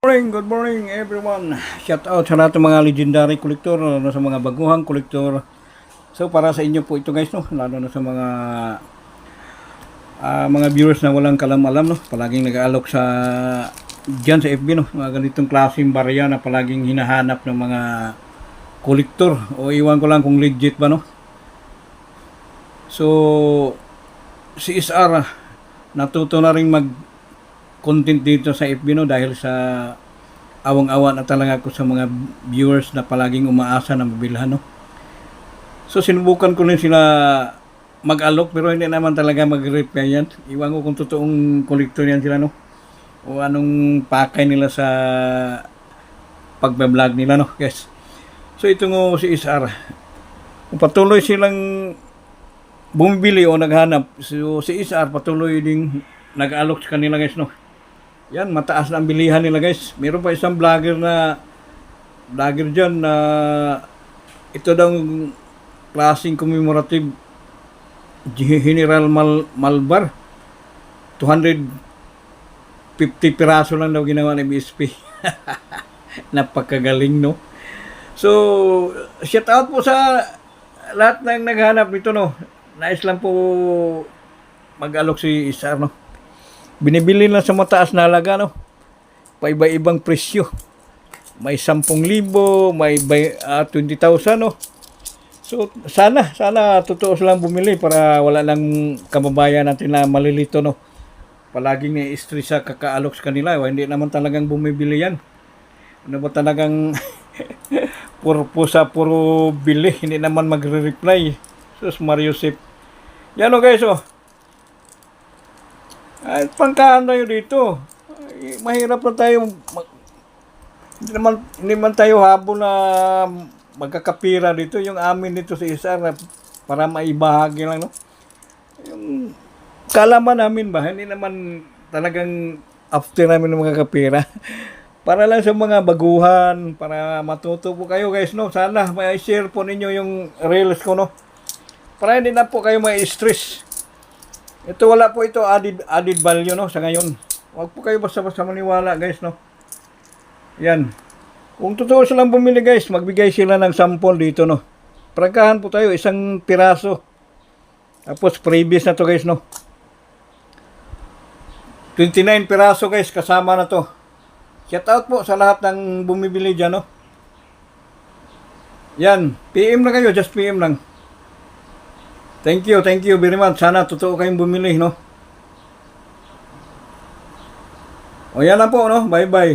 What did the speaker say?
Good morning everyone. Shout out sa lahat ng mga legendary collector, lalo sa mga baguhang collector. So para sa inyo po ito guys, no, lalo na sa mga viewers na walang kalam-alam, no, palaging nag-aalok sa diyan sa FB, no, mga ganitong klaseng barya na palaging hinahanap ng mga collector, o iwan ko lang kung legit ba, no. So si SR natuto na rin mag content dito sa FB, no, dahil sa awang-awa na talaga ako sa mga viewers na palaging umaasa na mabilhan, no. So sinubukan ko rin sila mag-alok pero hindi naman talaga mag-reply yan. Iwan ko kung totoong kolektor yan sila, no, o anong pakay nila sa pagbablog nila, no, guys. So ito ngo si SR, patuloy silang bumibili o naghanap. So si SR patuloy ding nag-alok sa kanila, guys, no. Yan, mataas na ang bilihan nila, guys. Meron pa isang vlogger dyan na ito daw klaseng commemorative General Malbar. 250 piraso lang daw ginawa ng BSP. Napakagaling, no? So, shout out po sa lahat ng naghanap nito, no. Nais lang po mag-alok si SR, no. Binibili lang sa mataas na halaga, no. Paiba-ibang presyo. May 10,000, may 20,000, no. So sana totoo silang bumili para wala lang kababayan natin na malilito, no. Palaging na-stress sa kakaalok sa kanila, hindi naman talagang bumibili yan. Ano ba talagang puro bili, hindi naman magre-reply. Sus Mario Sip. Yan, o guys, oh. Ay, pangkaan tayo dito. Ay, mahirap na tayo. Hindi man tayo habol na magkakapira dito. Yung amin dito sa SR para maibahagi lang, no. Yung kalaman namin ba, hindi naman talagang after namin ng magkakapira. Para lang sa mga baguhan, para matuto po kayo, guys, no. Sana may share po ninyo yung reels ko, no. Para hindi na po kayo may stress. Ito wala po ito added value, no, sa ngayon. Huwag po kayo basta-basta maniwala, guys, no. Yan. Kung totoo silang bumili, guys, magbigay sila ng sample dito, no. Prangkahan po tayo, isang piraso. Tapos previous na to, guys, no. 29 piraso, guys, kasama na to. Shout out po sa lahat ng bumibili dyan, no. Yan. PM lang kayo, just PM lang. Thank you very much. Sana totoo kayong bumili, no. O yan na po, no. Bye-bye.